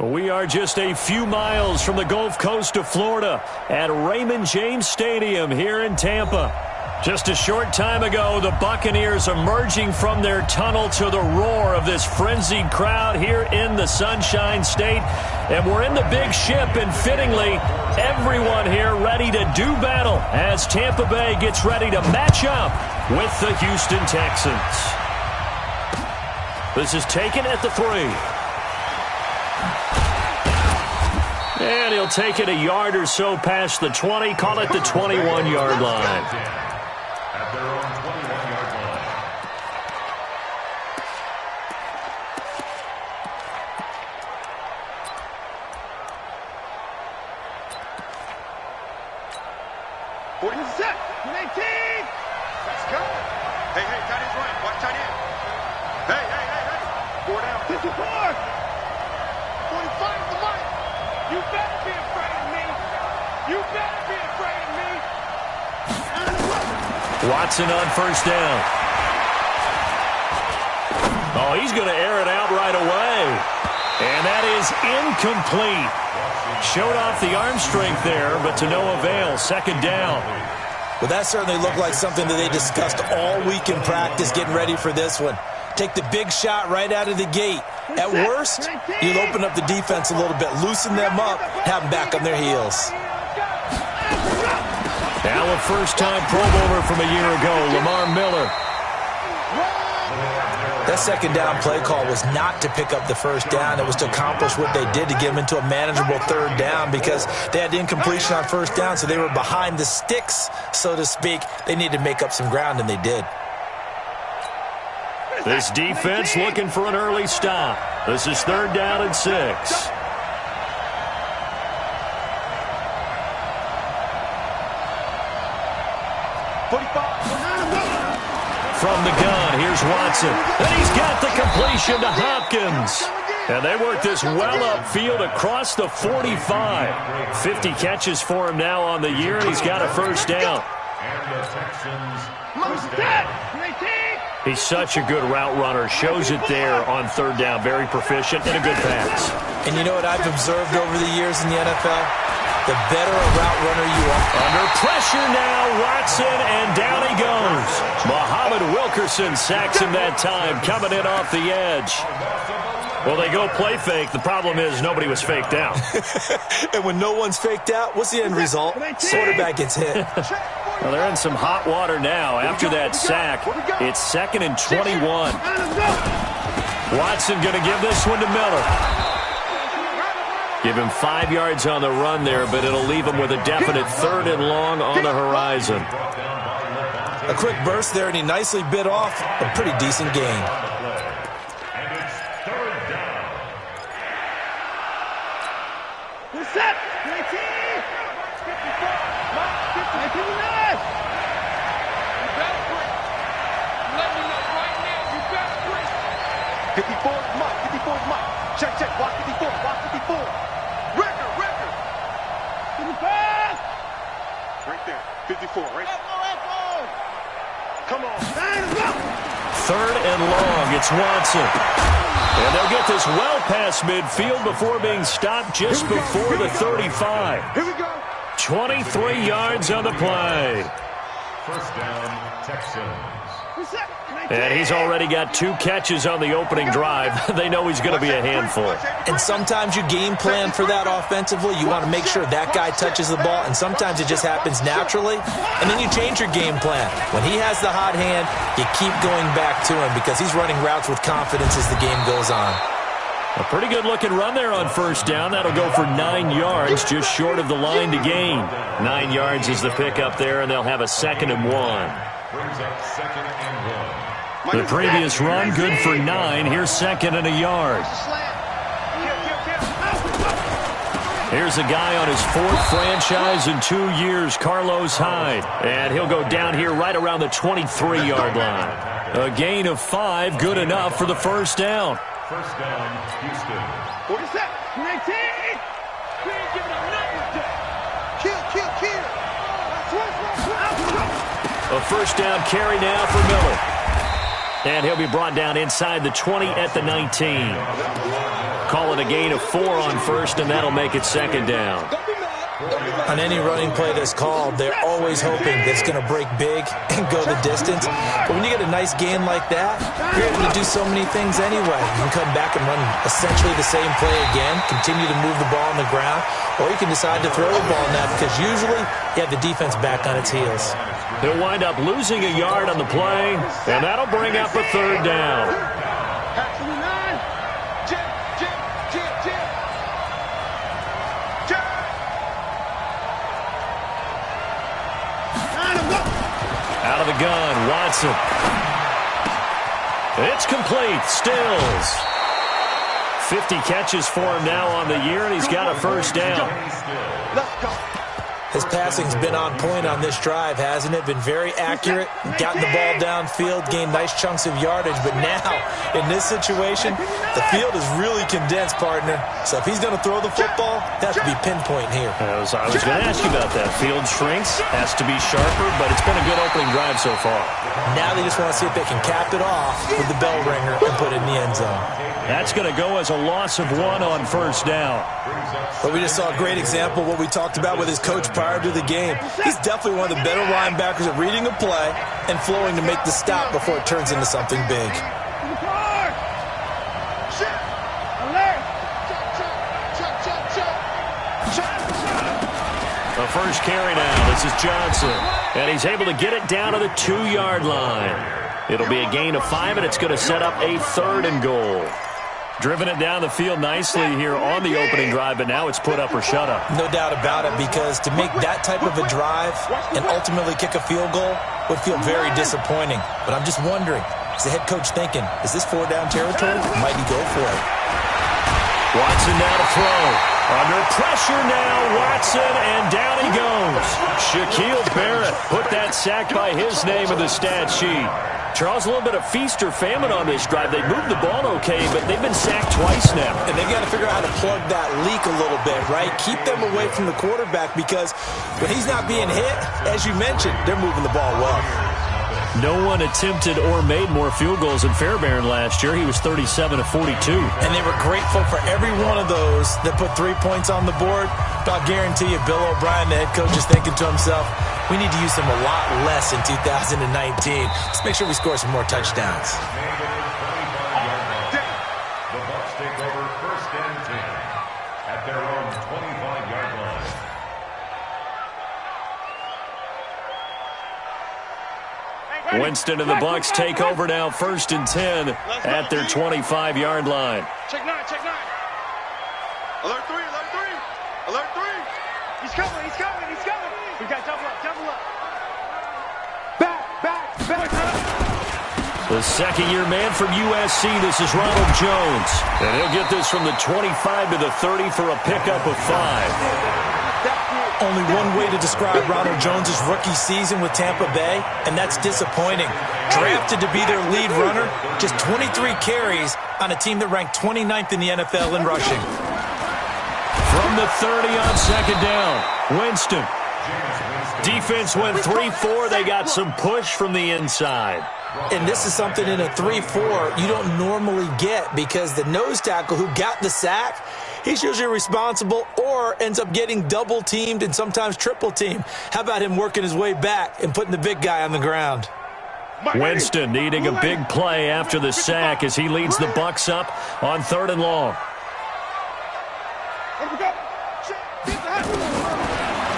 We are just a few miles from the Gulf Coast of Florida at Raymond James Stadium here in Tampa. Just a short time ago, the Buccaneers emerging from their tunnel to the roar of this frenzied crowd here in the Sunshine State. And we're in the big ship, and fittingly, everyone here ready to do battle as Tampa Bay gets ready to match up with the Houston Texans. This is taken at the 3. And he'll take it a yard or so past the 20, call it the 21-yard line. At their own 21-yard line. Set. 19. Let's go. Hey, tight end's right. Watch tight end. Hey. 4 down. 54. 45 the mic. You better be afraid of me. You better be afraid of me. Watson on first down. Oh, he's going to air it out right away. And that is incomplete. Showed off the arm strength there, but to no avail. Second down. Well, that certainly looked like something that they discussed all week in practice getting ready for this one. Take the big shot right out of the gate. At worst, you'll open up the defense a little bit, loosen them up, have them back on their heels. Now a first-time Pro Bowler from a year ago, Lamar Miller. That second down play call was not to pick up the first down. It was to accomplish what they did to get them into a manageable third down because they had incompletion on first down, so they were behind the sticks, so to speak. They needed to make up some ground, and they did. This defense looking for an early stop. This is third down and 6. From the gun, here's Watson. And he's got the completion to Hopkins. And they work this well upfield across the 45. 50 catches for him now on the year, and he's got a first down. And the Texans first down. He's such a good route runner. Shows it there on third down. Very proficient and a good pass. And you know what I've observed over the years in the NFL? The better a route runner you are. Under pressure now, Watson, and down he goes. Muhammad Wilkerson sacks him that time, coming in off the edge. Well, they go play fake. The problem is nobody was faked out. And when no one's faked out, what's the end result? Quarterback gets hit. Well, they're in some hot water now. After that sack, it's 2nd and 21. Watson going to give this one to Miller. Give him 5 yards on the run there, but it'll leave him with a definite 3rd and long on the horizon. A quick burst there, and he nicely bit off a pretty decent gain. And it's third down. Set. 19. 54. 19. You better break. Let me know right now. You better break. 54 is Mike. 54 is Mike. Check. Block 54. Block 54. Record. 55. Right there. 54. Right. Come on. 3rd and long. It's Watson. And they'll get this well past midfield before being stopped just before the 35. Here we go. 23 yards on the play. First down, Texans. And he's already got 2 catches on the opening drive. They know he's going to be a handful. And sometimes you game plan for that offensively. You want to make sure that guy touches the ball, and sometimes it just happens naturally. And then you change your game plan. When he has the hot hand, you keep going back to him because he's running routes with confidence as the game goes on. A pretty good-looking run there on first down. That'll go for 9 yards, just short of the line to gain. 9 yards is the pickup there, and they'll have a 2nd and 1. Brings up 2nd and 1. The previous run, good for 9. Here's 2nd and a yard. Here's a guy on his 4th franchise in 2 years, Carlos Hyde. And he'll go down here right around the 23-yard line. A gain of 5, good enough for the first down. First down, Houston. 47. 19. We ain't giving up nothing. Kill. A first down carry now for Miller. And he'll be brought down inside the 20 at the 19. call it a gain of 4 on first, and that'll make it second down. On any running play that's called, they're always hoping that it's going to break big and go the distance. But when you get a nice gain like that, you're able to do so many things anyway. You can come back and run essentially the same play again, continue to move the ball on the ground, or you can decide to throw the ball now because usually you have the defense back on its heels. He'll wind up losing a yard on the play, and that'll bring up a third down. Out of the gun, Watson. It's complete. Stills. 50 catches for him now on the year, and he's got a first down. His passing's been on point on this drive, hasn't it? Been very accurate, gotten the ball downfield, gained nice chunks of yardage. But now, in this situation, the field is really condensed, partner. So if he's going to throw the football, that has to be pinpoint here. I was going to ask you about that. Field shrinks, has to be sharper, but it's been a good opening drive so far. Now they just want to see if they can cap it off with the bell ringer and put it in the end zone. That's going to go as a loss of 1 on first down. But we just saw a great example of what we talked about with his coach prior to the game. He's definitely one of the better linebackers at reading a play and flowing to make the stop before it turns into something big. The first carry now. This is Johnson. And he's able to get it down to the 2-yard line. It'll be a gain of 5, and it's going to set up a 3rd and goal. Driven it down the field nicely here on the opening drive, but now it's put up or shut up. No doubt about it, because to make that type of a drive and ultimately kick a field goal would feel very disappointing. But I'm just wondering, is the head coach thinking, is this 4-down territory? Might he go for it? Watson now to throw. Under pressure now, Watson, and down he goes. Shaquille Barrett put that sack by his name in the stat sheet. Charles, a little bit of feast or famine on this drive. They moved the ball okay, but they've been sacked twice now. And they've got to figure out how to plug that leak a little bit, right? Keep them away from the quarterback, because when he's not being hit, as you mentioned, they're moving the ball well. No one attempted or made more field goals than Fairbairn last year. He was 37 of 42. And they were grateful for every one of those that put 3 points on the board. But I'll guarantee you, Bill O'Brien, the head coach, is thinking to himself, we need to use them a lot less in 2019. Let's make sure we score some more touchdowns. The Bucs take over 1st and 10 at their own 25-yard line. Winston and the Bucs take over now 1st and 10 at their 25-yard line. Check 9, check 9. Alert 3, alert 3. Alert 3. He's coming, he's coming, he's coming. We got double up, double up. Back. The second-year man from USC, this is Ronald Jones. And he'll get this from the 25 to the 30 for a pickup of 5. Only one way to describe Ronald Jones' rookie season with Tampa Bay, and that's disappointing. Drafted to be their lead runner, just 23 carries on a team that ranked 29th in the NFL in rushing. From the 30 on second down, Winston. Defense went 3-4. They got some push from the inside. And this is something in a 3-4 you don't normally get, because the nose tackle who got the sack, he's usually responsible or ends up getting double-teamed and sometimes triple-teamed. How about him working his way back and putting the big guy on the ground? Winston needing a big play after the sack as he leads the Bucs up on 3rd and long.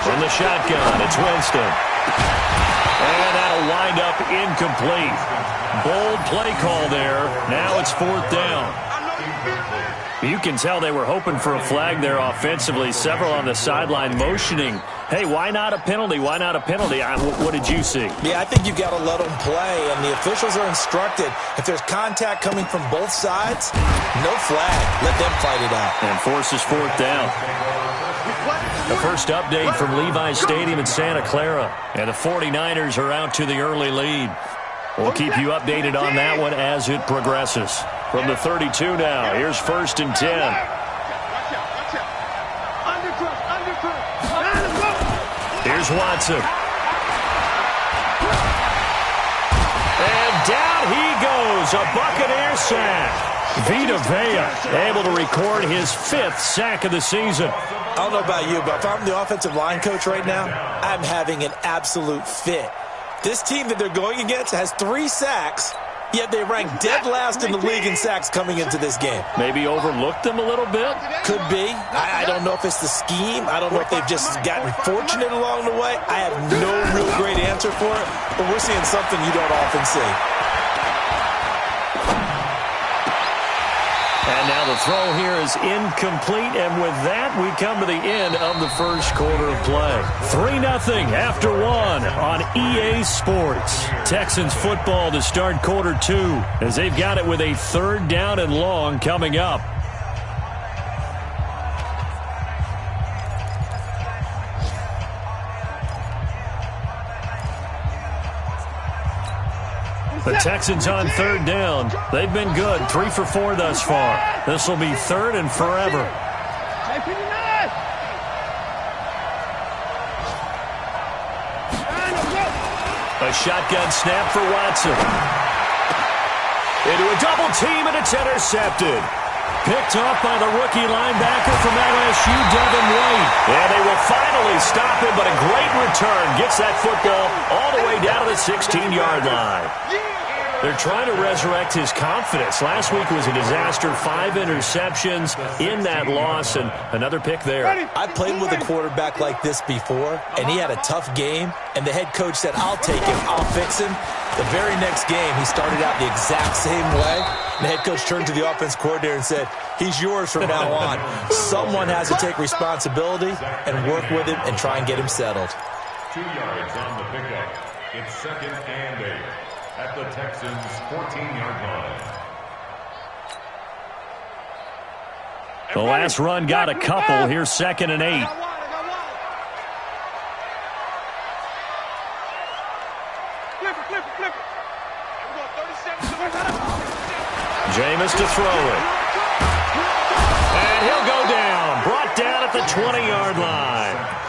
From the shotgun, it's Winston. And that'll wind up incomplete. Bold play call there. Now it's 4th down. You can tell they were hoping for a flag there offensively. Several on the sideline motioning. Hey, why not a penalty? Why not a penalty? What did you see? Yeah, I think you've got to let them play, and the officials are instructed. If there's contact coming from both sides, no flag. Let them fight it out. And forces 4th down. The first update from Levi's Stadium in Santa Clara. And the 49ers are out to the early lead. We'll keep you updated on that one as it progresses. From the 32 now, here's 1st and 10. Here's Watson. And down he goes, a Buccaneer sack. Vita Vea able to record his 5th sack of the season. I don't know about you, but if I'm the offensive line coach right now, I'm having an absolute fit. This team that they're going against has 3 sacks, yet they rank dead last in the league in sacks coming into this game. Maybe overlooked them a little bit? Could be. I don't know if it's the scheme. I don't know if they've just gotten fortunate along the way. I have no real great answer for it, but we're seeing something you don't often see. And now the throw here is incomplete, and with that, we come to the end of the first quarter of play. 3-0 after 1 on EA Sports. Texans football to start quarter 2 as they've got it with a 3rd down and long coming up. The Texans on 3rd down. They've been good, 3 for 4 thus far. This will be 3rd and forever. A shotgun snap for Watson. Into a double team, and it's intercepted. Picked up by the rookie linebacker from LSU, Devin White. And they will finally stop him, but a great return gets that football all the way down to the 16-yard line. They're trying to resurrect his confidence. Last week was a disaster, 5 interceptions in that loss, and another pick there. I played with a quarterback like this before, and he had a tough game, and the head coach said, I'll take him, I'll fix him. The very next game, he started out the exact same way. The head coach turned to the offense coordinator and said, he's yours from now on. Someone has to take responsibility and work with him and try and get him settled. 2 yards on the pickup. It's 2nd and 8 at the Texans' 14-yard line. The last run got a couple. Here's 2nd and 8. Jameis to throw it. And he'll go down. Brought down at the 20-yard line.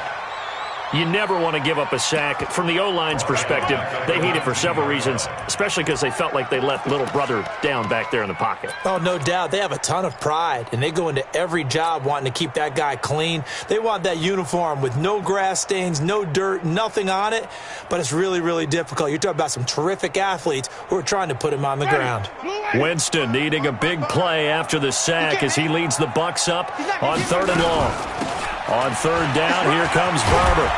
You never want to give up a sack. From the O-line's perspective, they hate it for several reasons, especially because they felt like they let little brother down back there in the pocket. Oh, no doubt. They have a ton of pride, and they go into every job wanting to keep that guy clean. They want that uniform with no grass stains, no dirt, nothing on it, but it's really, really difficult. You're talking about some terrific athletes who are trying to put him on the ground. Winston needing a big play after the sack as he leads the Bucs up on 3rd and long. On 3rd down, here comes Barber.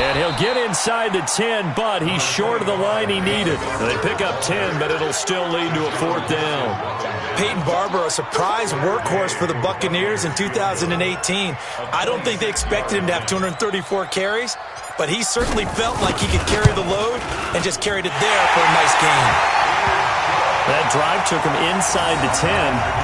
And he'll get inside the 10, but he's short of the line he needed. They pick up 10, but it'll still lead to a 4th down. Peyton Barber, a surprise workhorse for the Buccaneers in 2018. I don't think they expected him to have 234 carries, but he certainly felt like he could carry the load and just carried it there for a nice game. That drive took him inside the 10.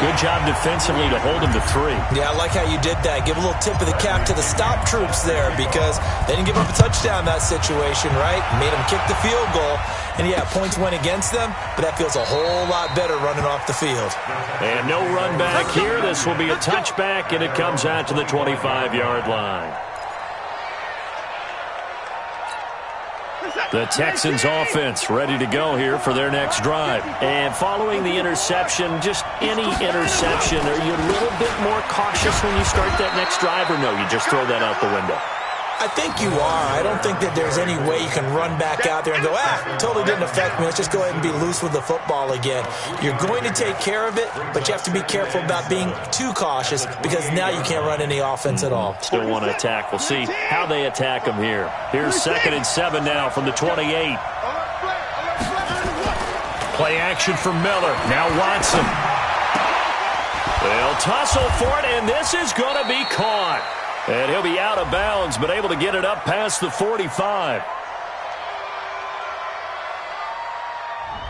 Good job defensively to hold him to 3. Yeah, I like how you did that. Give a little tip of the cap to the stop troops there because they didn't give up a touchdown in that situation, right? Made them kick the field goal. And, yeah, points went against them, but that feels a whole lot better running off the field. And no run back here. This will be a touchback, and it comes out to the 25-yard line. The Texans offense ready to go here for their next drive. And following the interception, just any interception, are you a little bit more cautious when you start that next drive, or no, you just throw that out the window? I think you are. I don't think that there's any way you can run back out there and go, totally didn't affect me. Let's just go ahead and be loose with the football again. You're going to take care of it, but you have to be careful about being too cautious because now you can't run any offense at all. Still want to attack. We'll see how they attack them here. Here's 2nd and 7 now from the 28. Play action for Miller. Now Watson. They'll tussle for it, and this is going to be caught. And he'll be out of bounds, but able to get it up past the 45.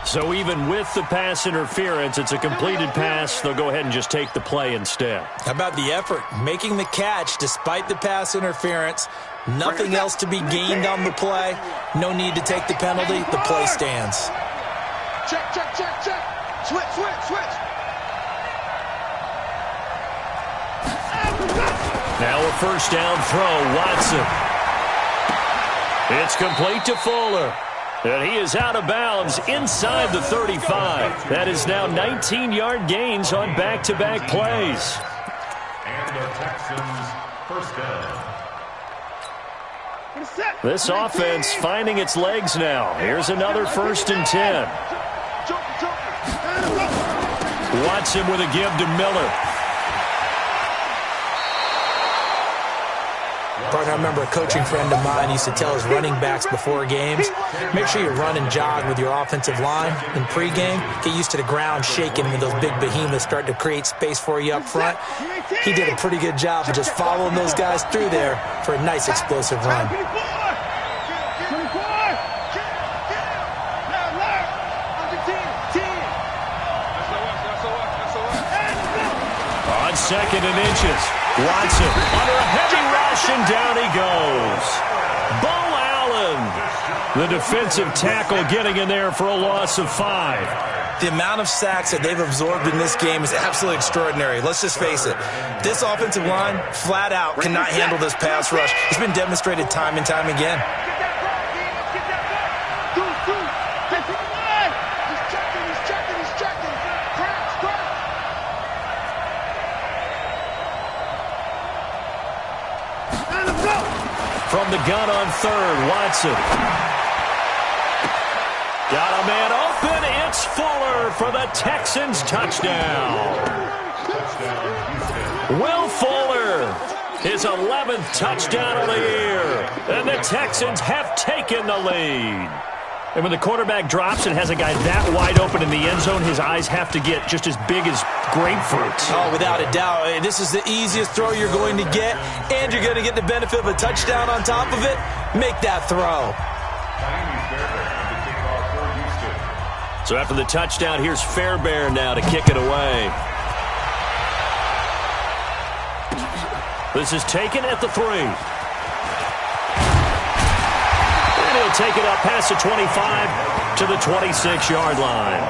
So even with the pass interference, it's a completed pass. They'll go ahead and just take the play instead. How about the effort? Making the catch despite the pass interference. Nothing else to be gained on the play. No need to take the penalty. The play stands. Check, check, check, check. Switch, switch, switch. Now a 1st down throw, Watson. It's complete to Fuller. And he is out of bounds inside the 35. That is now 19-yard gains on back-to-back plays. And the Texans first down. This offense finding its legs now. Here's another 1st and 10. Watson with a give to Miller. Partner, I remember a coaching friend of mine used to tell his running backs before games, make sure you run and jog with your offensive line in pregame. Get used to the ground shaking when those big behemoths start to create space for you up front. He did a pretty good job of just following those guys through there for a nice explosive run. On 2nd and inches. Watson under a heavy rush, and down he goes. Bo Allen, the defensive tackle, getting in there for a loss of 5. The amount of sacks that they've absorbed in this game is absolutely extraordinary. Let's just face it. This offensive line, flat out, cannot handle this pass rush. It's been demonstrated time and time again. From the gun on 3rd, Watson. Got a man open. It's Fuller for the Texans touchdown. Will Fuller, his 11th touchdown of the year. And the Texans have taken the lead. And when the quarterback drops and has a guy that wide open in the end zone, his eyes have to get just as big as grapefruit. Oh, without a doubt. This is the easiest throw you're going to get, and you're going to get the benefit of a touchdown on top of it. Make that throw. So after the touchdown, here's Fairbairn now to kick it away. This is taken at the 3. And he'll take it up past the 25 to the 26-yard line.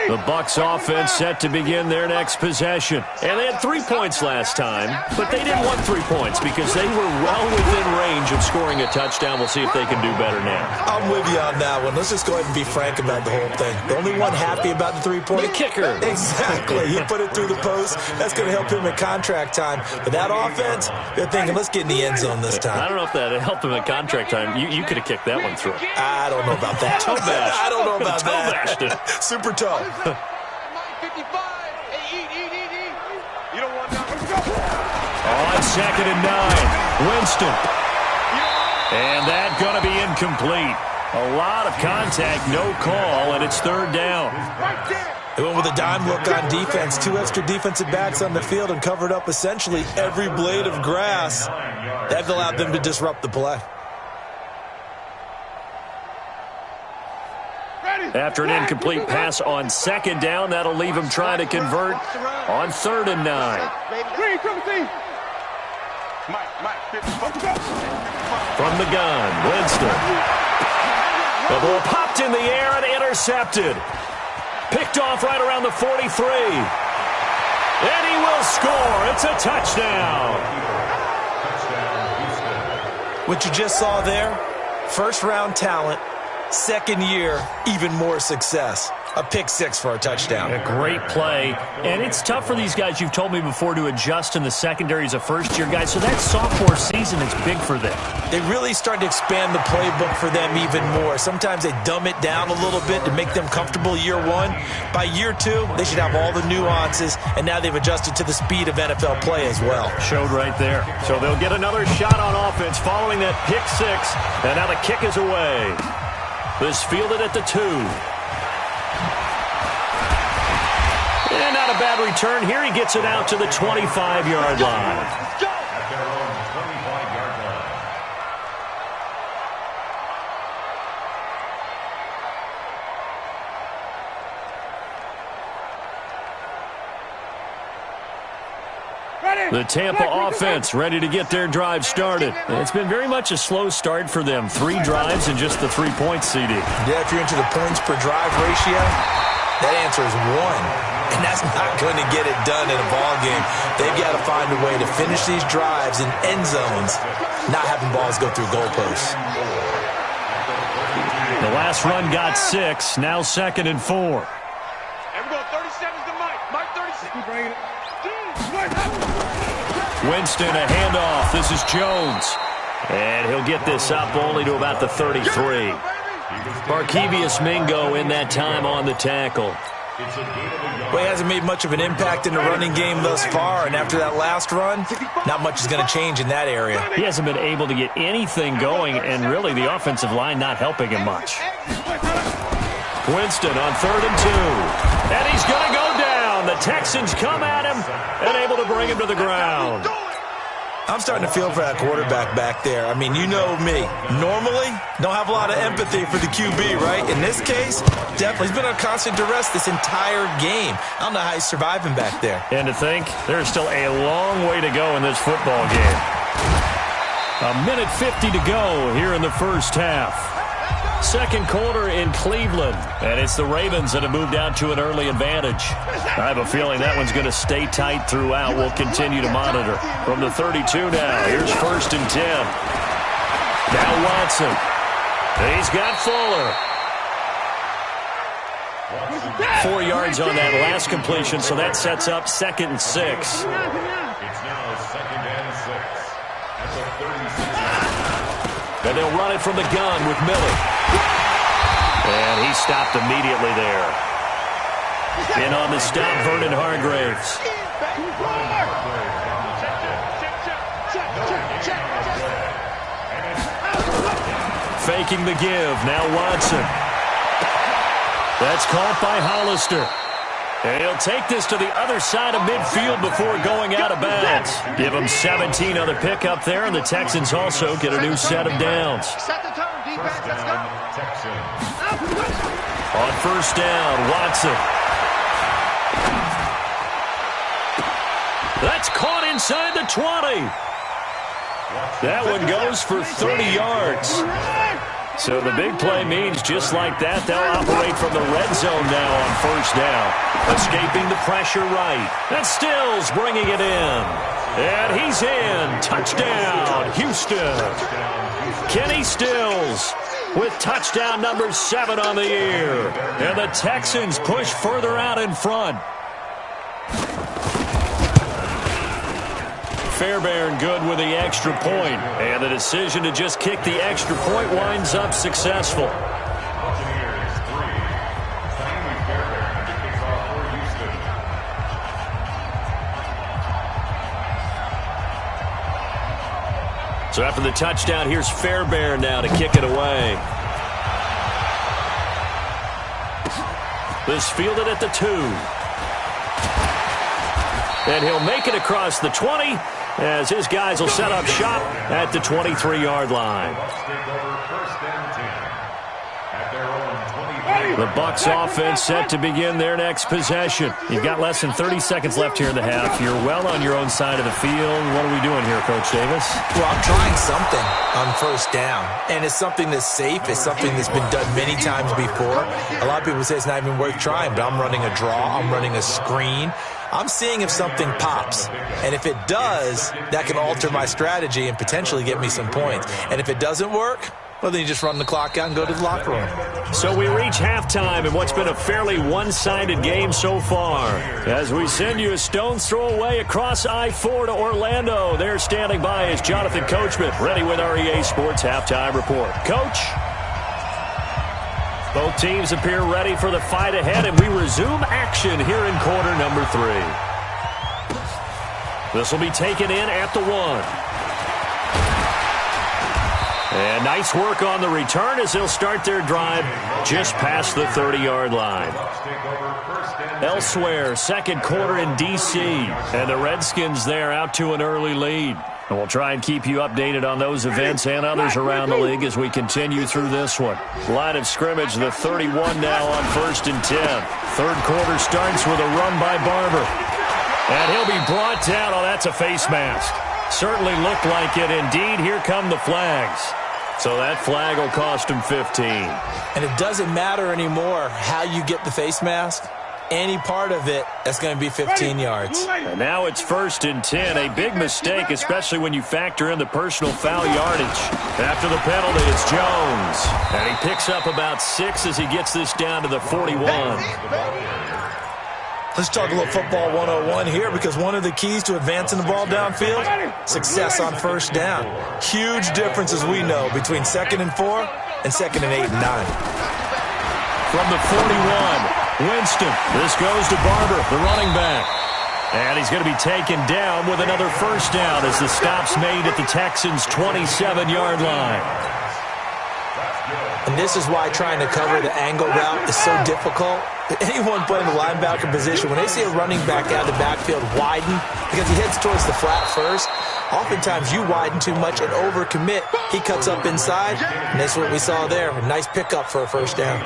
The Bucs offense set to begin their next possession. And they had 3 points last time, but they didn't want 3 points because they were well within range of scoring a touchdown. We'll see if they can do better now. I'm with you on that one. Let's just go ahead and be frank about the whole thing. The only one happy about the 3-point? The kicker. Exactly. He put it through the post. That's going to help him in contract time. But that offense, they're thinking, let's get in the end zone this time. I don't know if that helped him in contract time. You could have kicked that one through. I don't know about that. Toe bash. I don't know about that. Toe bashed it. Super toe. You don't want that. On 2nd and 9, Winston. And that going to be incomplete. A lot of contact, no call, and it's 3rd down. They went with a dime look on defense. 2 extra defensive backs on the field and covered up essentially every blade of grass. That allowed them to disrupt the play. After an incomplete pass on 2nd down, that'll leave him trying to convert on 3rd and 9. From the gun, Winston. The ball popped in the air and intercepted. Picked off right around the 43. And he will score. It's a touchdown. What you just saw there, first-round talent. 2nd year, even more success. A pick 6 for a touchdown. A great play. And it's tough for these guys, you've told me before, to adjust in the secondary as a first-year guy. So that sophomore season is big for them. They really started to expand the playbook for them even more. Sometimes they dumb it down a little bit to make them comfortable year 1. By year 2, they should have all the nuances, and now they've adjusted to the speed of NFL play as well. Showed right there. So they'll get another shot on offense following that pick 6. And now the kick is away. This fielded at the 2. And not a bad return. Here he gets it out to the 25-yard line. At their own 25-yard line. The Tampa offense ready to get their drive started. It's been very much a slow start for them. 3 drives and just the 3 points, CD. Yeah, if you're into the points per drive ratio, that answer is 1. And that's not going to get it done in a ball game. game, they've got to find a way to finish these drives in end zones, not having balls go through goalposts. The last run got 6, now 2nd and 4. And we're going 30 seconds to Mike. Mike, 30 seconds. Winston, a handoff. This is Jones. And he'll get this up only to about the 33. Barkevius Mingo in that time on the tackle. Well, he hasn't made much of an impact in the running game thus far, and after that last run, not much is going to change in that area. He hasn't been able to get anything going, and really the offensive line not helping him much. Winston on 3rd and 2. And he's going to go down. The Texans come at him and able to bring him to the ground. I'm starting to feel for that quarterback back there. I mean, you know me. Normally, don't have a lot of empathy for the QB, right? In this case, definitely. He's been on constant duress this entire game. I don't know how he's surviving back there. And to think, there's still a long way to go in this football game. 1:50 to go here in the first half. Second quarter in Cleveland, and it's the Ravens that have moved out to an early advantage. I have a feeling that one's going to stay tight throughout. We'll continue to monitor. From the 32 now, here's 1st and 10. Now Watson. He's got Fuller. 4 yards on that last completion, so that sets up 2nd and 6. It's now 2nd and 6 at the 36. And they'll run it from the gun with Miller. And he stopped immediately there. In on the stop, Vernon Hargreaves. Faking the give. Now Watson. That's caught by Hollister. And he'll take this to the other side of midfield before going out of bounds. Give him 17 on the pickup there, and the Texans also get a new set of downs. Set the tone, defense. Let's go. On 1st down, Watson. That's caught inside the 20. That one goes for 30 yards. So the big play means just like that, they'll operate from the red zone now on 1st down. Escaping the pressure right. That's Stills bringing it in. And he's in. Touchdown, Houston. Kenny Stills with touchdown number 7 on the year. And the Texans push further out in front. Fairbairn good with the extra point, and the decision to just kick the extra point winds up successful. Buccaneers 3. Finally Fairbairn to kick off for Houston. So after the touchdown, here's Fairbairn now to kick it away. This fielded at the 2. And he'll make it across the 20 as his guys will set up shop at the 23-yard line. The Bucs offense set to begin their next possession. You've got less than 30 seconds left here in the half. You're well on your own side of the field. What are we doing here, Coach Davis? Well, I'm trying something on 1st down, and it's something that's safe. It's something that's been done many times before. A lot of people say it's not even worth trying, but I'm running a draw. I'm running a screen. I'm seeing if something pops, and if it does, that can alter my strategy and potentially get me some points. And if it doesn't work, well, then you just run the clock out and go to the locker room. So we reach halftime in what's been a fairly one-sided game so far. As we send you a stone's throw away across I-4 to Orlando. There standing by is Jonathan Coachman, ready with our EA Sports Halftime Report. Coach? Both teams appear ready for the fight ahead, and we resume action here in quarter number 3. This will be taken in at the 1. And nice work on the return as they'll start their drive just past the 30-yard line. Elsewhere, second quarter in D.C., and the Redskins there out to an early lead. And we'll try and keep you updated on those events and others around the league as we continue through this one. Line of scrimmage, the 31 now on 1st and 10. Third quarter starts with a run by Barber. And he'll be brought down. Oh, that's a face mask. Certainly looked like it. Indeed, here come the flags. So that flag will cost him 15. And it doesn't matter anymore how you get the face mask. any part of it, that's going to be 15 yards. And now it's 1st and 10. A big mistake, especially when you factor in the personal foul yardage. After the penalty, it's Jones. And he picks up about 6 as he gets this down to the 41. Let's talk a little football 101 here, because one of the keys to advancing the ball downfield, success on first down. Huge difference, as we know, between 2nd and 4 and 2nd and 8 and 9. From the 41, Winston. This goes to Barber, the running back. And he's going to be taken down with another first down as the stop's made at the Texans' 27-yard line. And this is why trying to cover the angle route is so difficult. Anyone playing the linebacker position, when they see a running back out of the backfield widen, because he heads towards the flat first, oftentimes you widen too much and overcommit. He cuts up inside, and that's what we saw there. A nice pickup for a first down.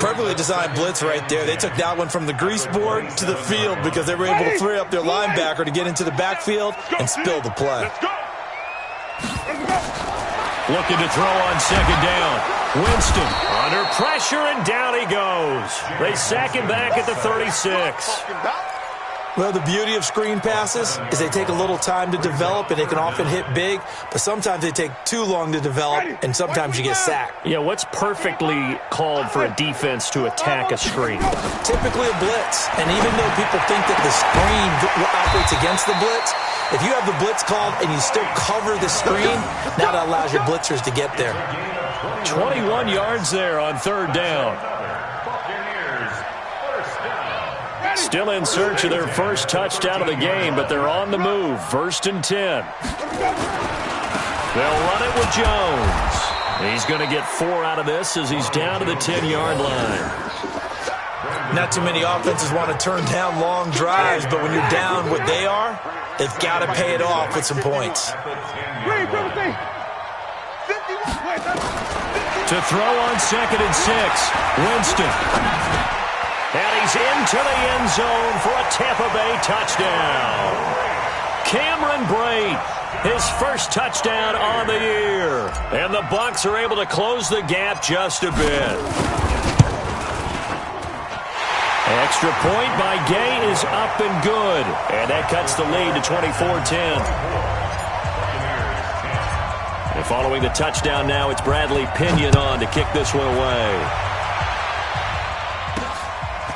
Perfectly designed blitz right there. They took that one from the grease board to the field because they were able to free up their linebacker to get into the backfield and spill the play. Looking to throw on second down. Winston under pressure, and down he goes. They sack him back at the 36. Well, the beauty of screen passes is they take a little time to develop, and they can often hit big, but sometimes they take too long to develop, and sometimes you get sacked. Yeah, what's perfectly called for a defense to attack a screen? Typically a blitz, and even though people think that the screen operates against the blitz, if you have the blitz called and you still cover the screen, now that allows your blitzers to get there. 21 yards there on 3rd down. Still in search of their first touchdown of the game, but they're on the move. 1st and 10. They'll run it with Jones. He's going to get 4 out of this as he's down to the 10-yard line. Not too many offenses want to turn down long drives, but when you're down what they are, they've got to pay it off with some points. To throw on 2nd and 6, Winston. And he's into the end zone for a Tampa Bay touchdown. Cameron Brate, his first touchdown on the year. And the Bucs are able to close the gap just a bit. Extra point by Gay is up and good. And that cuts the lead to 24-10. And following the touchdown now, it's Bradley Pinion on to kick this one away.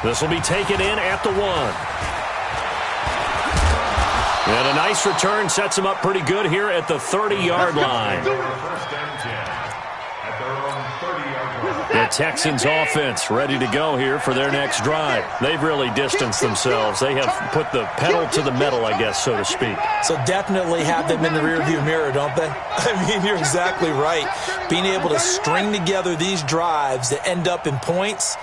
This will be taken in at the 1. And a nice return sets him up pretty good here at the 30-yard line. The Texans offense ready to go here for their next drive. They've really distanced themselves. They have put the pedal to the metal, I guess, so to speak. So definitely have them in the rearview mirror, don't they? I mean, you're exactly right. Being able to string together these drives that end up in points,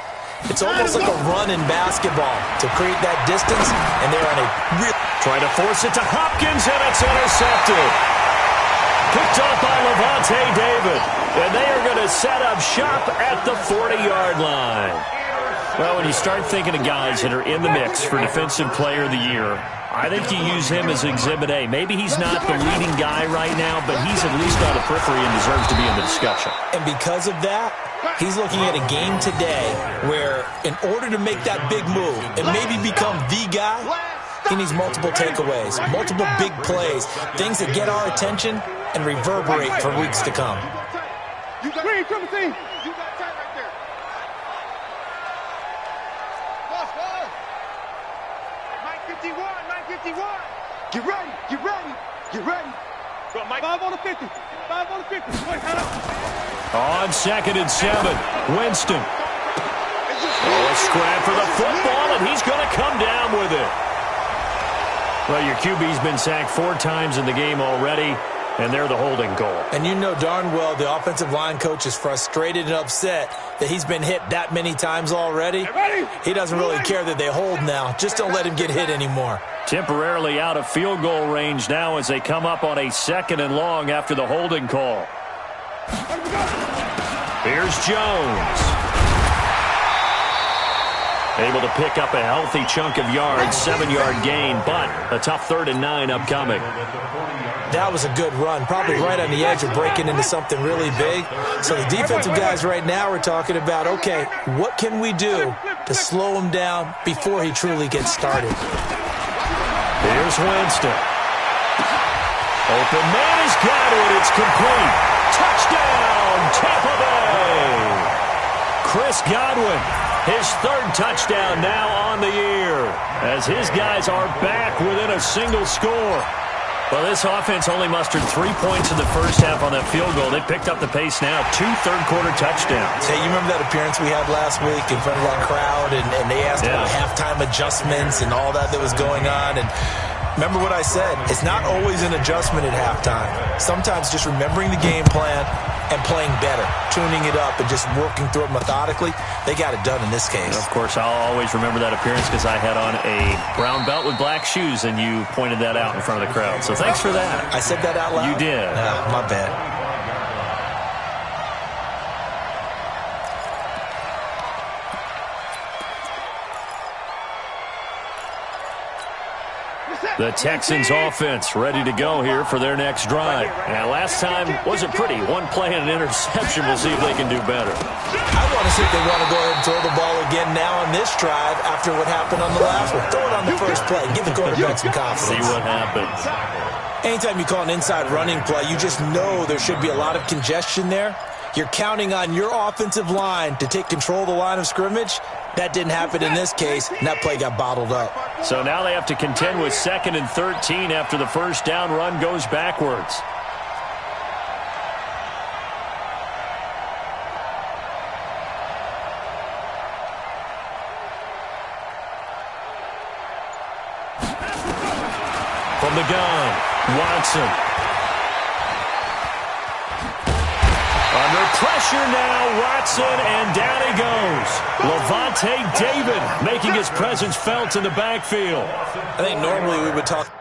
it's almost like a run in basketball to create that distance, and they're on a real... Trying to force it to Hopkins, and it's intercepted. Picked off by Levante David, and they are going to set up shop at the 40-yard line. Well, when you start thinking of guys that are in the mix for Defensive Player of the Year, I think you use him as Exhibit A. Maybe he's not the leading guy right now, but he's at least on the periphery and deserves to be in the discussion. And because of that, he's looking at a game today where in order to make that big move and maybe become the guy, he needs multiple takeaways, multiple big plays, things that get our attention and reverberate for weeks to come. You got time right there. Boss, 951. Get ready. Go, Mike. 5 on the 50. 5 on the 50. Wait, head up. On 2nd and 7, Winston. A scrap for the football, and he's going to come down with it. Well, your QB's been sacked 4 times in the game already, and they're the holding goal. And you know darn well the offensive line coach is frustrated and upset that he's been hit that many times already. He doesn't really care that they hold now. Just don't let him get hit anymore. Temporarily out of field goal range now as they come up on a 2nd and long after the holding call. Here's Jones. Able to pick up a healthy chunk of yards, 7-yard gain, but a tough 3rd and 9 upcoming. That was a good run, probably right on the edge of breaking into something really big. So the defensive guys right now are talking about, okay, what can we do to slow him down before he truly gets started. Here's Winston. Open man has got it. It's complete. Touchdown, Tampa Bay. Chris Godwin, his third touchdown now on the year, as his guys are back within a single score. Well, this offense only mustered 3 points in the first half on that field goal. They picked up the pace now. 2 third-quarter touchdowns. Hey, you remember that appearance we had last week in front of that crowd, and they asked about halftime adjustments and all that was going on, and remember what I said. It's not always an adjustment at halftime. Sometimes just remembering the game plan and playing better, tuning it up and just working through it methodically. They got it done in this case. Of course, I'll always remember that appearance because I had on a brown belt with black shoes, and you pointed that out in front of the crowd. So thanks for that. I said that out loud? You did. My bad. The Texans offense ready to go here for their next drive. And last time wasn't pretty. One play and an interception. We'll see if they can do better. I want to see if they want to go ahead and throw the ball again now on this drive after what happened on the last one. Throw it on the first play. Give the quarterback some confidence. See what happens. Anytime you call an inside running play, you just know there should be a lot of congestion there. You're counting on your offensive line to take control of the line of scrimmage. That didn't happen in this case, and that play got bottled up. So now they have to contend with 2nd and 13 after the first down run goes backwards. From the gun, Watson. Under pressure now, Watson, and down he goes. Levante David making his presence felt in the backfield. I think normally we would talk.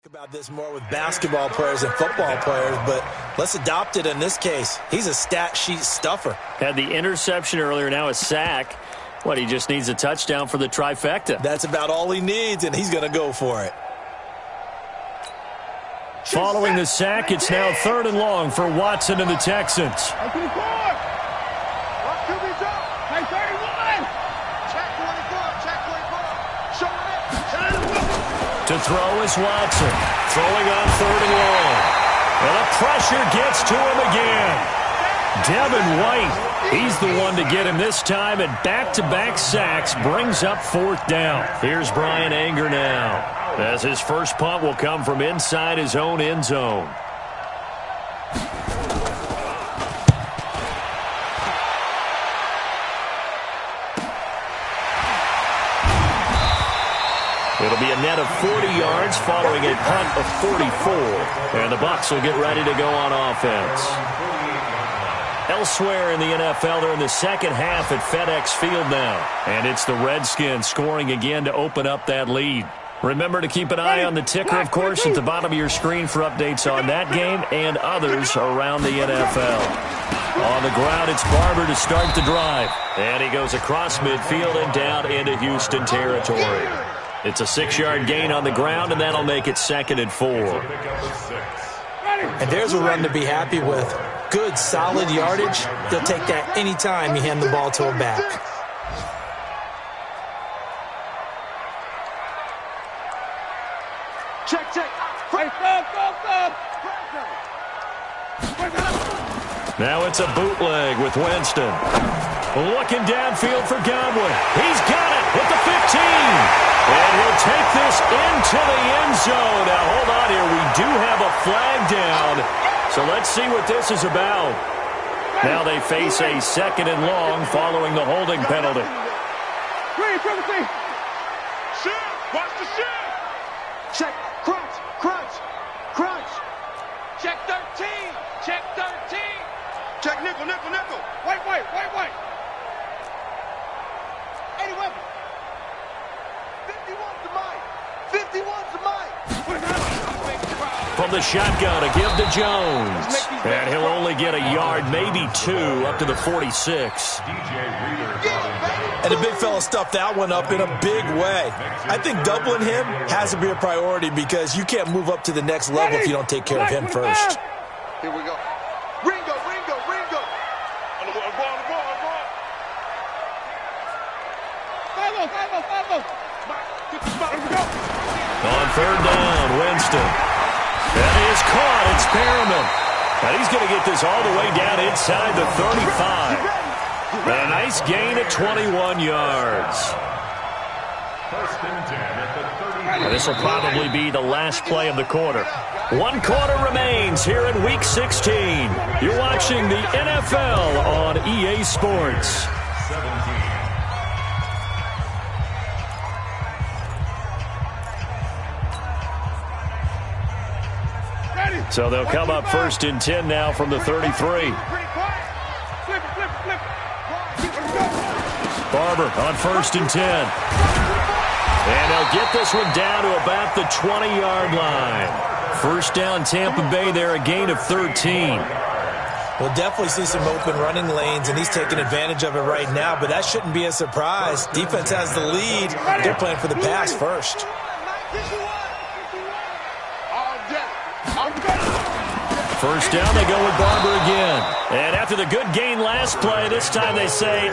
About this more with basketball players and football players, but let's adopt it in this case. He's a stat sheet stuffer. Had the interception earlier, now a sack. What, he just needs a touchdown for the trifecta. That's about all he needs, and he's going to go for it. Following the sack, it's now 3rd and long for Watson and the Texans. To throw is Watson. Throwing on 3rd and long. And the pressure gets to him again. Devin White, he's the one to get him this time, and back-to-back sacks brings up 4th down. Here's Brian Anger now, as his first punt will come from inside his own end zone. It'll be a net of 40 yards following a punt of 44. And the Bucs will get ready to go on offense. Elsewhere in the NFL, they're in the second half at FedEx Field now. And it's the Redskins scoring again to open up that lead. Remember to keep an eye on the ticker, of course, at the bottom of your screen for updates on that game and others around the NFL. On the ground, it's Barber to start the drive. And he goes across midfield and down into Houston territory. It's a 6-yard gain on the ground, and that'll make it 2nd and 4. And there's a run to be happy with. Good, solid yardage. He'll take that anytime you hand the ball to a back. Check. Now it's a bootleg with Winston. Looking downfield for Godwin. He's got it at the 15. And he'll take this into the end zone. Now, hold on here. We do have a flag down. So let's see what this is about. Now they face a 2nd and long following the holding penalty. Watch the shit. Check. Crunch. Check 13. Check 13. Check nickel. White. 80 weapon. 51's the mic. From the shotgun, a give to Jones. And he'll only get a yard, maybe 2, up to the 46. And the big fella stuffed that one up in a big way. I think doubling him has to be a priority because you can't move up to the next level if you don't take care of him first. Here we go. Ringo. On the ball. On 3rd down, Winston. That is caught. It's Perriman. And he's going to get this all the way down inside the 35. A nice gain at 21 yards. And this will probably be the last play of the quarter. 1 quarter remains here in Week 16. You're watching the NFL on EA Sports. So they'll come up 1st and 10 now from the 33. Barber on 1st and 10. And they'll get this one down to about the 20-yard line. First down, Tampa Bay there, a gain of 13. We'll definitely see some open running lanes, and he's taking advantage of it right now, but that shouldn't be a surprise. Defense has the lead. They're playing for the pass first. First down, they go with Barber again. And after the good gain last play, this time they say,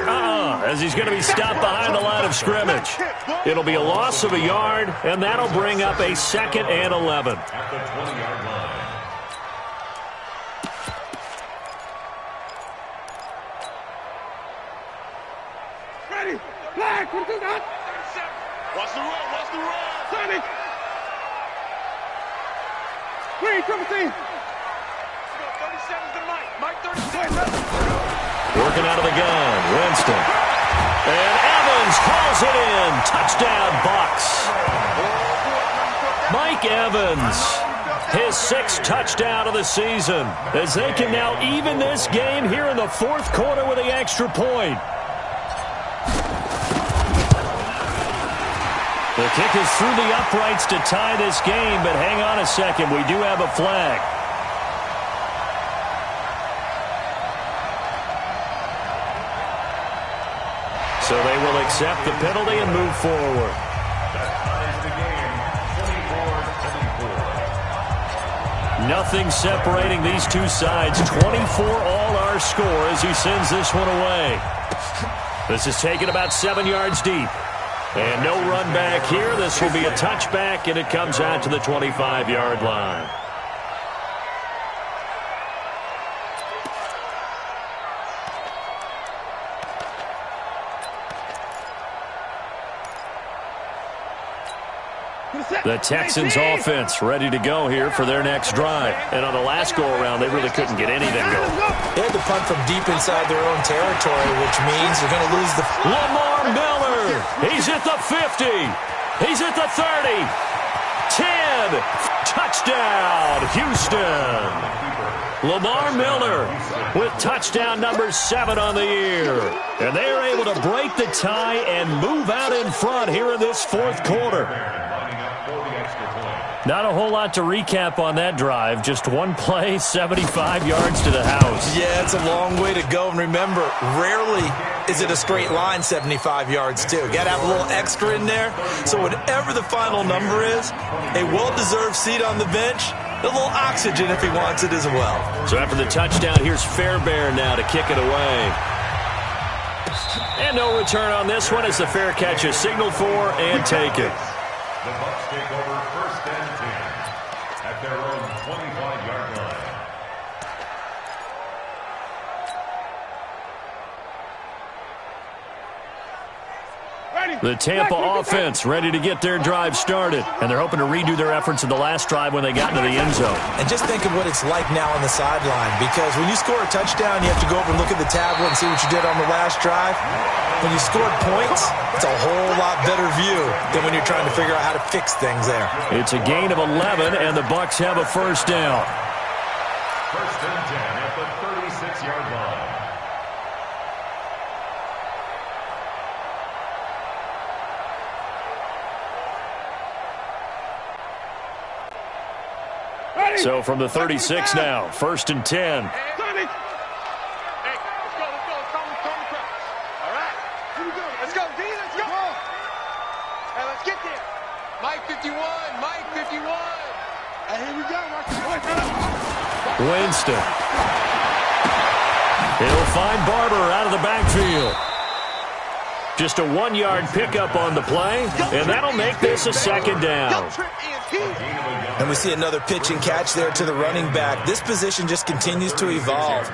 as he's going to be stopped behind the line of scrimmage. It'll be a loss of a yard, and that'll bring up a 2nd and 11. At the 20-yard line. Ready. Flag. Watch the run. Sonic. 3-17. 37's the Mike. Mike 37. Working out of the gun, Winston. And Evans calls it in. Touchdown, Bucks. Mike Evans, his 6th touchdown of the season, as they can now even this game here in the 4th quarter with the extra point. The kick is through the uprights to tie this game, but hang on a second. We do have a flag. So they will accept the penalty and move forward. That ties the game, 24-24. Nothing separating these two sides. 24 all our score as he sends this one away. This is taken about 7 yards deep. And no run back here. This will be a touchback, and it comes out to the 25-yard line. The Texans offense ready to go here for their next drive. And on the last go-around, they really couldn't get anything going. They had to punt from deep inside their own territory, which means they're going to lose the... Lamar Miller, he's at the 50. He's at the 30. 10. Touchdown. Touchdown, Houston. Lamar Miller with touchdown number 7 on the year. And they're able to break the tie and move out in front here in this fourth quarter. Not a whole lot to recap on that drive. Just one play, 75 yards to the house. Yeah, it's a long way to go. And remember, rarely is it a straight line 75 yards, too. Got to have a little extra in there. So whatever the final number is, a well-deserved seat on the bench, a little oxygen if he wants it as well. So after the touchdown, here's Fairbairn now to kick it away. And no return on this one as the fair catch is signaled for and taken. The Bucs take over 1st and 10 at their own 25-yard line. The Tampa offense ready to get their drive started, and they're hoping to redo their efforts in the last drive when they got into the end zone. And just think of what it's like now on the sideline, because when you score a touchdown, you have to go over and look at the tablet and see what you did on the last drive. When you scored points, it's a whole lot better view than when you're trying to figure out how to fix things there. It's a gain of 11, and the Bucs have a first down. 1st and 10 at the 36-yard line. So from the 36 now, 1st and 10. Hey, let's go. Let's all right. Here we go. Let's go, D. Let's go. Hey, let's get there. Mike 51. Mike 51. Hey, here we go. Winston. He'll find Barber out of the backfield. Just a 1-yard pickup on the play, and that'll make this a 2nd down. And we see another pitch and catch there to the running back. This position just continues to evolve.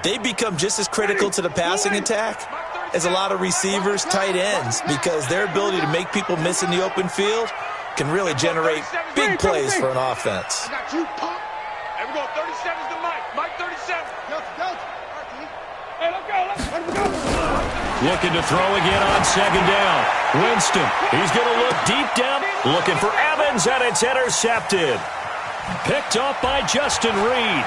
They become just as critical to the passing attack as a lot of receivers, tight ends, because their ability to make people miss in the open field can really generate big plays for an offense. I got you, punk. Hey, we're going 37's to Mike. Mike 37. Hey, let's go. Looking to throw again on 2nd down. Winston, he's going to look deep down, looking for Evans, and it's intercepted. Picked off by Justin Reed.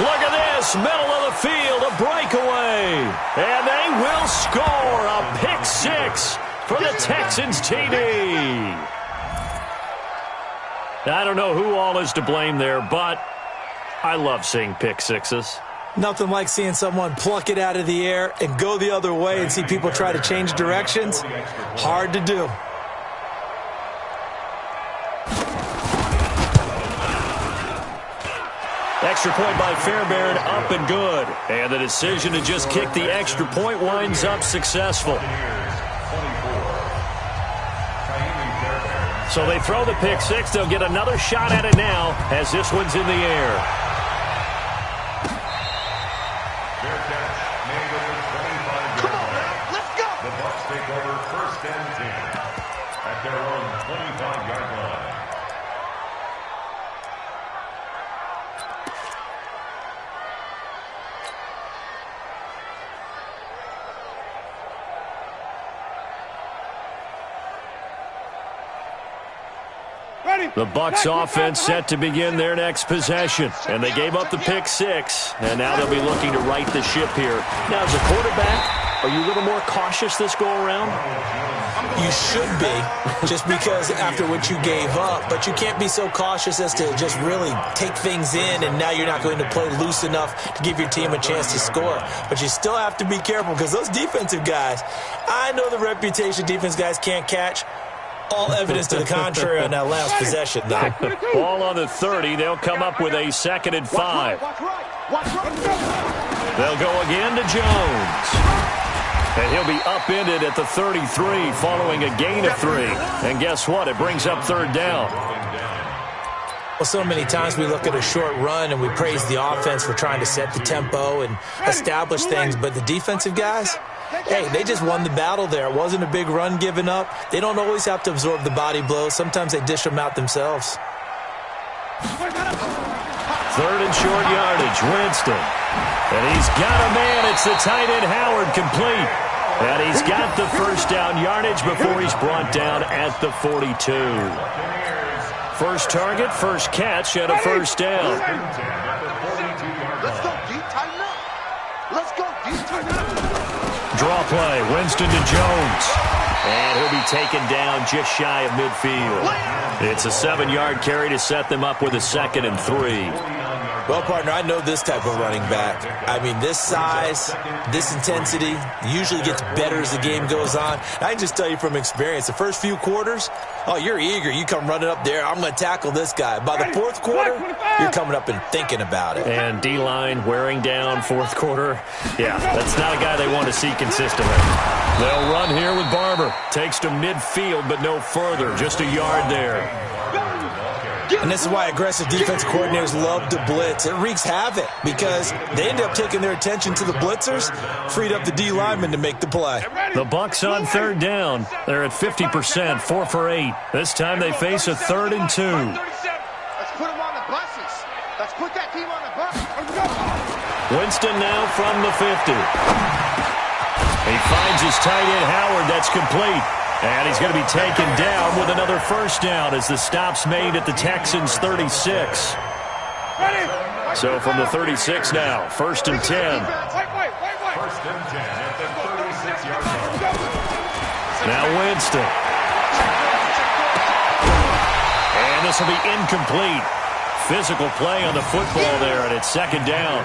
Look at this, middle of the field, a breakaway. And they will score a pick 6 for the Texans TD. I don't know who all is to blame there, but I love seeing pick sixes. Nothing like seeing someone pluck it out of the air and go the other way and see people try to change directions. Hard to do. Extra point by Fairbairn, up and good. And the decision to just kick the extra point winds up successful. So they throw the pick 6. They'll get another shot at it now as this one's in the air. Come on, man. Let's go. The Bucs take over 1st and 10 at their own 25-yard line. The Bucs offense set to begin their next possession. And they gave up the pick 6. And now they'll be looking to right the ship here. Now, as a quarterback, are you a little more cautious this go-around? You should be, just because after what you gave up. But you can't be so cautious as to just really take things in, and now you're not going to play loose enough to give your team a chance to score. But you still have to be careful, because those defensive guys, I know the reputation defense guys can't catch. All evidence to the contrary on that last possession, though. Ball on the 30. They'll come up with a 2nd and 5. They'll go again to Jones. And he'll be upended at the 33 following a gain of 3. And guess what? It brings up 3rd down. Well, so many times we look at a short run and we praise the offense for trying to set the tempo and establish things. But the defensive guys, hey, they just won the battle there. It wasn't a big run given up. They don't always have to absorb the body blows. Sometimes they dish them out themselves. 3rd and short yardage, Winston. And he's got a man. It's the tight end, Howard, complete. And he's got the first down yardage before he's brought down at the 42. First target, first catch, and a first down. Let's go deep, tighten up. Let's go deep, tighten up. Draw play, Winston to Jones. And he'll be taken down just shy of midfield. It's a 7-yard carry to set them up with a 2nd and 3. Well, partner, I know this type of running back. I mean, this size, this intensity usually gets better as the game goes on. I can just tell you from experience, the first few quarters, oh, you're eager. You come running up there, I'm going to tackle this guy. By the 4th quarter, you're coming up and thinking about it. And D-line wearing down 4th quarter. Yeah, that's not a guy they want to see consistently. They'll run here with Barber. Takes to midfield, but no further. Just a yard there. And this is why aggressive defensive coordinators love to blitz. It wreaks havoc because they end up taking their attention to the blitzers, freed up the D lineman to make the play. The Bucs on 3rd down. They're at 50%, 4 for 8. This time they face a 3rd and 2. Let's put them on the buses. Let's put that team on the bus. Winston now from the 50. He finds his tight end, Howard. That's complete. And he's going to be taken down with another first down as the stop's made at the Texans' 36. So from the 36 now, 1st and 10. First and 10 at the 36-yard line. Now Winston. And this will be incomplete. Physical play on the football there, and it's 2nd down.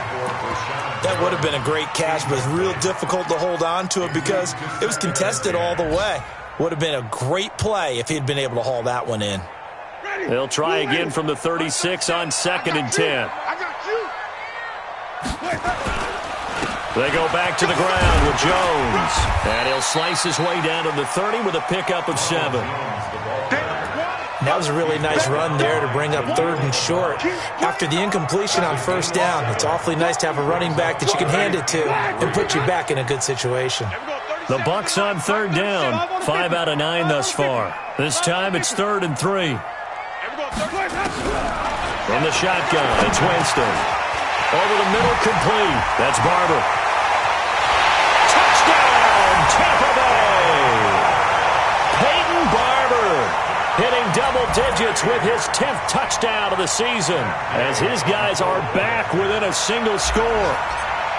That would have been a great catch, but it's real difficult to hold on to it because it was contested all the way. Would have been a great play if he'd been able to haul that one in. They'll try again from the 36 on 2nd and 10. They go back to the ground with Jones. And he'll slice his way down to the 30 with a pickup of 7. That was a really nice run there to bring up 3rd and short. After the incompletion on 1st down, it's awfully nice to have a running back that you can hand it to and put you back in a good situation. The Bucs on 3rd down, 5 out of 9 thus far. This time it's 3rd and 3. From the shotgun, it's Winston. Over the middle, complete. That's Barber. Touchdown, Tampa Bay! Peyton Barber hitting double digits with his 10th touchdown of the season as his guys are back within a single score.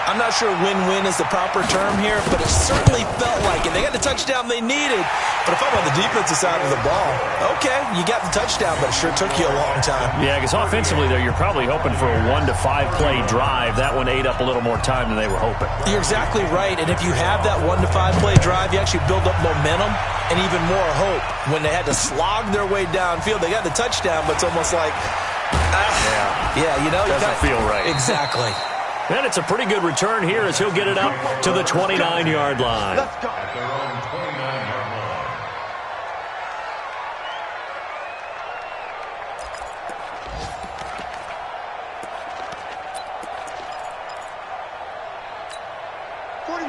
I'm not sure win-win is the proper term here, but it certainly felt like it. They got the touchdown they needed, but if I'm on the defensive side of the ball, okay, you got the touchdown, but it sure took you a long time. Yeah, because offensively there, you're probably hoping for a 1 to 5 play drive. That one ate up a little more time than they were hoping. You're exactly right, and if you have that 1 to 5 play drive, you actually build up momentum and even more hope. When they had to slog their way downfield, they got the touchdown, but it's almost like, you know, doesn't feel right. Exactly. And it's a pretty good return here as he'll get it up to the 29-yard line. At their own 29-yard line.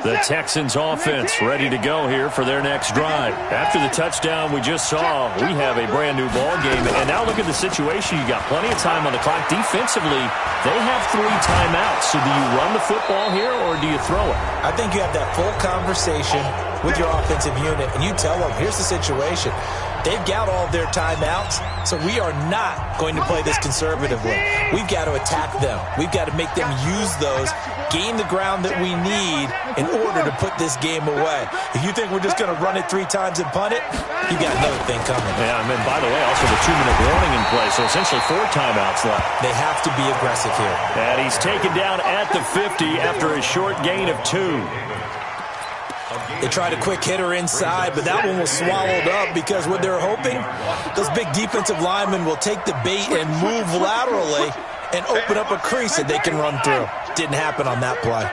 The Texans offense ready to go here for their next drive. After the touchdown we just saw, we have a brand new ball game. And now look at the situation. You got plenty of time on the clock. Defensively, they have 3 timeouts. So do you run the football here or do you throw it? I think you have that full conversation with your offensive unit, and you tell them, here's the situation. They've got all their timeouts, so we are not going to play this conservatively. We've got to attack them. We've got to make them use those, gain the ground that we need in order to put this game away. If you think we're just going to run it 3 times and punt it, you got another thing coming. Yeah, I mean, by the way, also the 2-minute warning in play, so essentially 4 timeouts left. They have to be aggressive here. And he's taken down at the 50 after a short gain of 2. They tried a quick hitter inside, but that one was swallowed up because what they're hoping, those big defensive linemen will take the bait and move laterally and open up a crease that they can run through. Didn't happen on that play.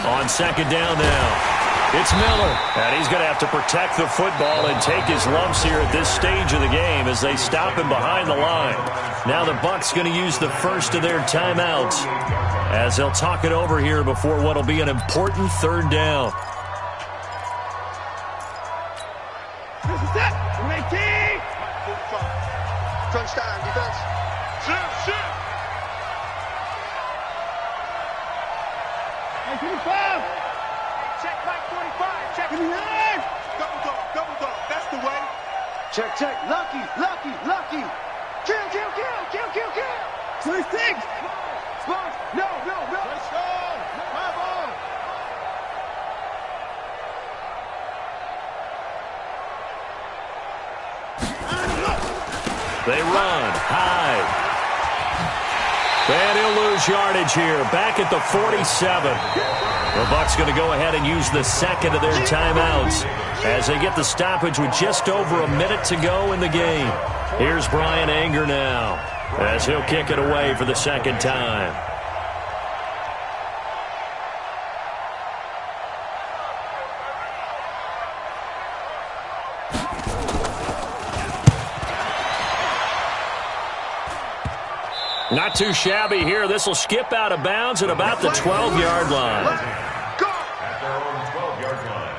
On 2nd down now. It's Miller, and he's going to have to protect the football and take his lumps here at this stage of the game as they stop him behind the line. Now the Bucs going to use the first of their timeouts as they'll talk it over here before what will be an important 3rd down. Crunch time, defense. Shit. Hey, 25. Check Mike 45. Check. Give me that. Double dog. That's the way. Check. Lucky. Kill. 26. Sponge. No. Let's go. Come on. They run high. And he'll lose yardage here. Back at the 47. The Bucs going to go ahead and use the second of their timeouts as they get the stoppage with just over a minute to go in the game. Here's Brian Anger now as he'll kick it away for the second time. Not too shabby here. This will skip out of bounds at about the 12-yard line. At their own 12-yard line.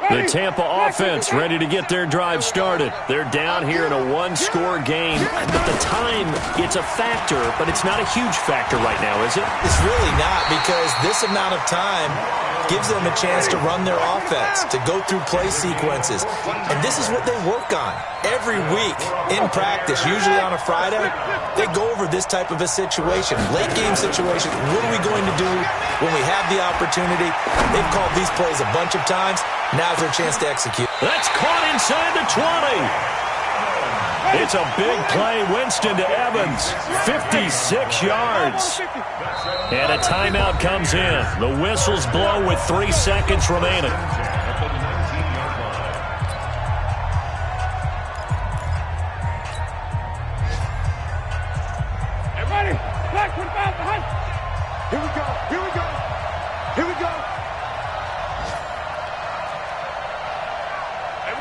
The Tampa offense ready to get their drive started. They're down here in a one-score game. But the time, it's a factor, but it's not a huge factor right now, is it? It's really not, because this amount of time gives them a chance to run their offense, to go through play sequences. And this is what they work on every week in practice, usually on a Friday. They go over this type of a situation, late game situation. What are we going to do when we have the opportunity? They've called these plays a bunch of times. Now's their chance to execute. That's caught inside the 20. It's a big play. Winston to Evans. 56 yards. And a timeout comes in. The whistles blow with 3 seconds remaining. Everybody, back, put it back behind. Here we go. Here we go,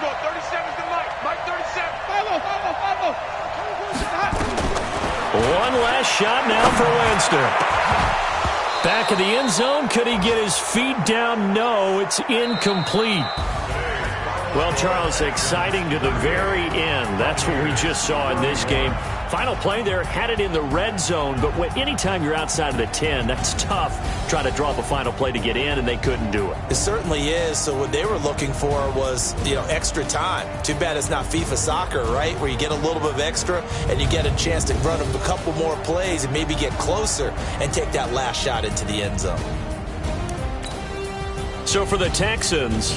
37's to Mike 37. Follow. One last shot now for Winston. Back of the end zone. Could he get his feet down? No, it's incomplete. Well, Charles, exciting to the very end. That's what we just saw in this game. Final play there, had it in the red zone, but anytime you're outside of the 10, that's tough. Trying to draw up a final play to get in, and they couldn't do it. It certainly is. So what they were looking for was, extra time. Too bad it's not FIFA soccer, right, where you get a little bit of extra and you get a chance to run a couple more plays and maybe get closer and take that last shot into the end zone. So for the Texans,